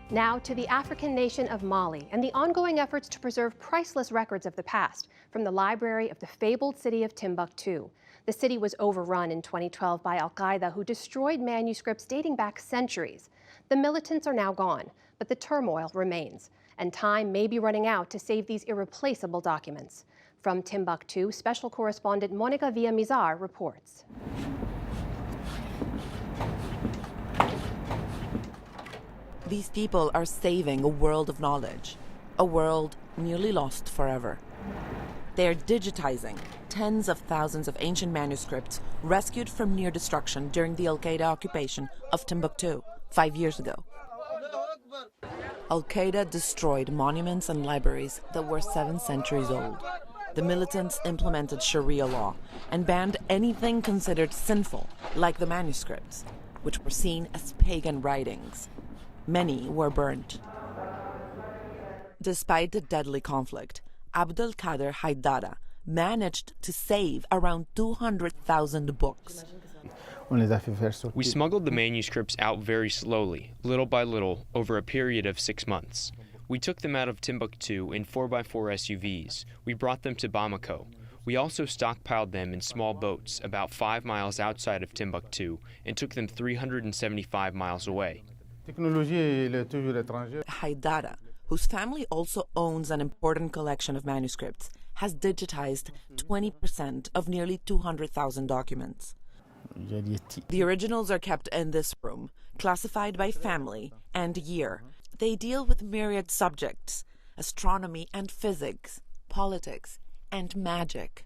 Now to the African nation of Mali and the ongoing efforts to preserve priceless records of the past from the library of the fabled city of Timbuktu. The city was overrun in 2012 by al-Qaeda, who destroyed manuscripts dating back centuries. The militants are now gone, but the turmoil remains, and time may be running out to save these irreplaceable documents. From Timbuktu, special correspondent Monica Villamizar reports. These people are saving a world of knowledge, a world nearly lost forever. They are digitizing tens of thousands of ancient manuscripts rescued from near destruction during the al-Qaeda occupation of Timbuktu 5 years ago. Al-Qaeda destroyed monuments and libraries that were 7 centuries old. The militants implemented Sharia law and banned anything considered sinful, like the manuscripts, which were seen as pagan writings. Many were burnt. Despite the deadly conflict, Abdelkader Haidara managed to save around 200,000 books. We smuggled the manuscripts out very slowly, little by little, over a period of 6 months. We took them out of Timbuktu in 4x4 SUVs. We brought them to Bamako. We also stockpiled them in small boats about 5 miles outside of Timbuktu and took them 375 miles away. Haidara, whose family also owns an important collection of manuscripts, has digitized 20% of nearly 200,000 documents. The originals are kept in this room, classified by family and year. They deal with myriad subjects: astronomy and physics, politics and magic.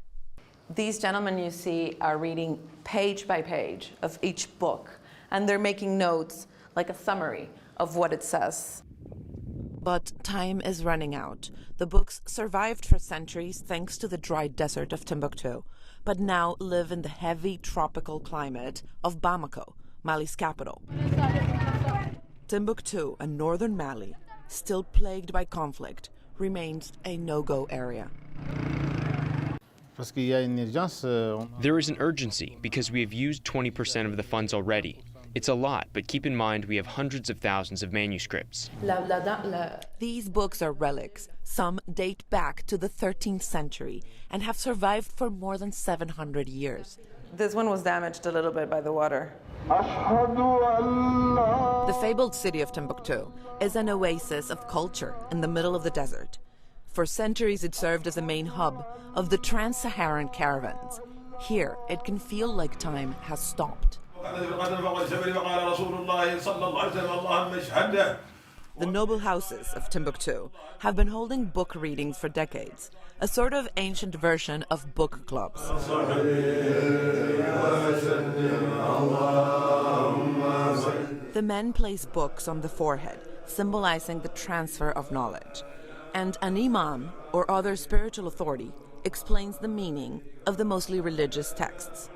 These gentlemen you see are reading page by page of each book, and they're making notes like a summary of what it says. But time is running out. The books survived for centuries thanks to the dry desert of Timbuktu, but now live in the heavy tropical climate of Bamako, Mali's capital. Timbuktu and northern Mali, still plagued by conflict, remains a no-go area. There is an urgency because we have used 20% of the funds already. It's a lot, but keep in mind we have hundreds of thousands of manuscripts. These books are relics. Some date back to the 13th century and have survived for more than 700 years. This one was damaged a little bit by the water. The fabled city of Timbuktu is an oasis of culture in the middle of the desert. For centuries it served as a main hub of the trans-Saharan caravans. Here it can feel like time has stopped. The noble houses of Timbuktu have been holding book readings for decades, a sort of ancient version of book clubs. The men place books on the forehead, symbolizing the transfer of knowledge. And an imam, or other spiritual authority, explains the meaning of the mostly religious texts.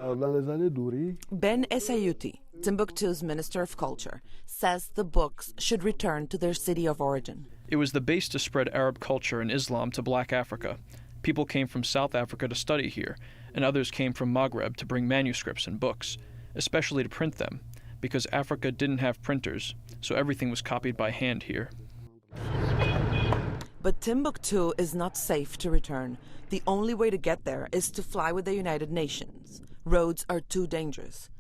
Ben Essayuti, Timbuktu's Minister of Culture, says the books should return to their city of origin. It was the base to spread Arab culture and Islam to Black Africa. People came from South Africa to study here, and others came from Maghreb to bring manuscripts and books, especially to print them, because Africa didn't have printers, so everything was copied by hand here. But Timbuktu is not safe to return. The only way to get there is to fly with the United Nations. Roads are too dangerous.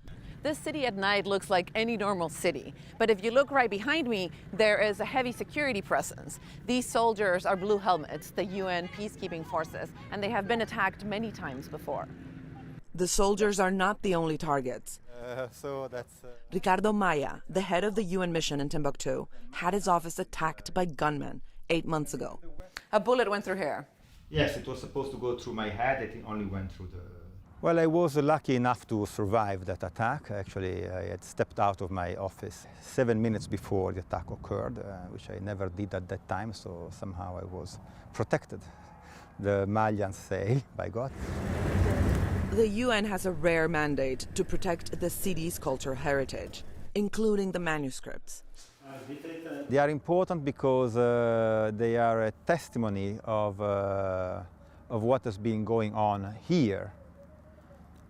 This city at night looks like any normal city, but if you look right behind me, there is a heavy security presence. These soldiers are blue helmets, the UN peacekeeping forces, and they have been attacked many times before. The soldiers are not the only targets. Ricardo Maya, the head of the UN mission in Timbuktu, had his office attacked by gunmen 8 months ago. A bullet went through here. Yes, it was supposed to go through my head. It only went through the... Well, I was lucky enough to survive that attack. Actually, I had stepped out of my office 7 minutes before the attack occurred, which I never did at that time, so somehow I was protected. The Malians say, by God. The UN has a rare mandate to protect the city's cultural heritage, including the manuscripts. They are important because they are a testimony of what has been going on here,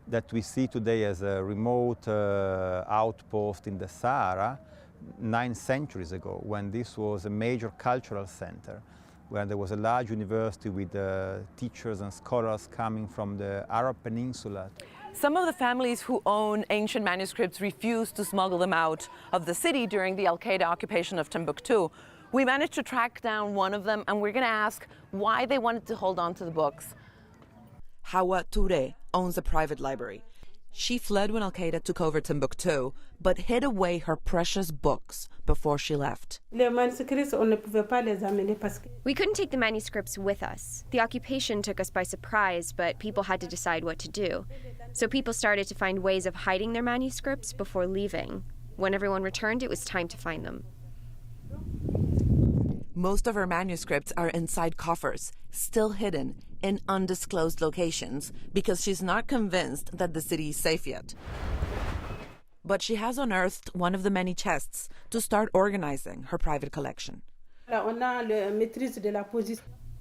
that we see today as a remote outpost in the Sahara, 9 centuries ago, when this was a major cultural center, where there was a large university with teachers and scholars coming from the Arab Peninsula. Some of the families who own ancient manuscripts refused to smuggle them out of the city during the Al-Qaeda occupation of Timbuktu. We managed to track down one of them, and we're going to ask why they wanted to hold on to the books. Hawa Touré owns a private library. She fled when Al-Qaeda took over Timbuktu, but hid away her precious books before she left. We couldn't take the manuscripts with us. The occupation took us by surprise, but people had to decide what to do. So people started to find ways of hiding their manuscripts before leaving. When everyone returned, it was time to find them. Most of her manuscripts are inside coffers, still hidden in undisclosed locations, because she's not convinced that the city is safe yet. But she has unearthed one of the many chests to start organizing her private collection.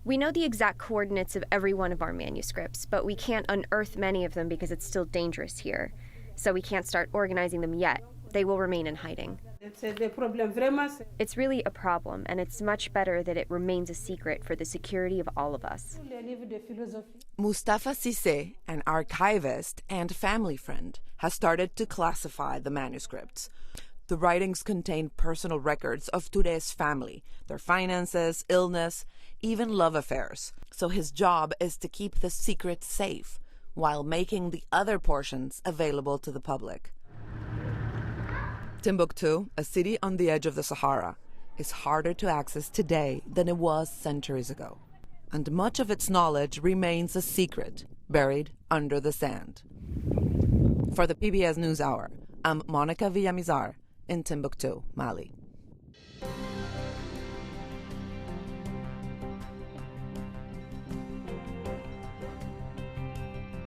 We know the exact coordinates of every one of our manuscripts, but we can't unearth many of them because it's still dangerous here. So we can't start organizing them yet. They will remain in hiding. It's really a problem, and it's much better that it remains a secret for the security of all of us. Mustafa Cissé, an archivist and family friend, has started to classify the manuscripts. The writings contain personal records of Touré's family, their finances, illness, even love affairs. So his job is to keep the secret safe while making the other portions available to the public. Timbuktu, a city on the edge of the Sahara, is harder to access today than it was centuries ago. And much of its knowledge remains a secret, buried under the sand. For the PBS NewsHour, I'm Monica Villamizar in Timbuktu, Mali.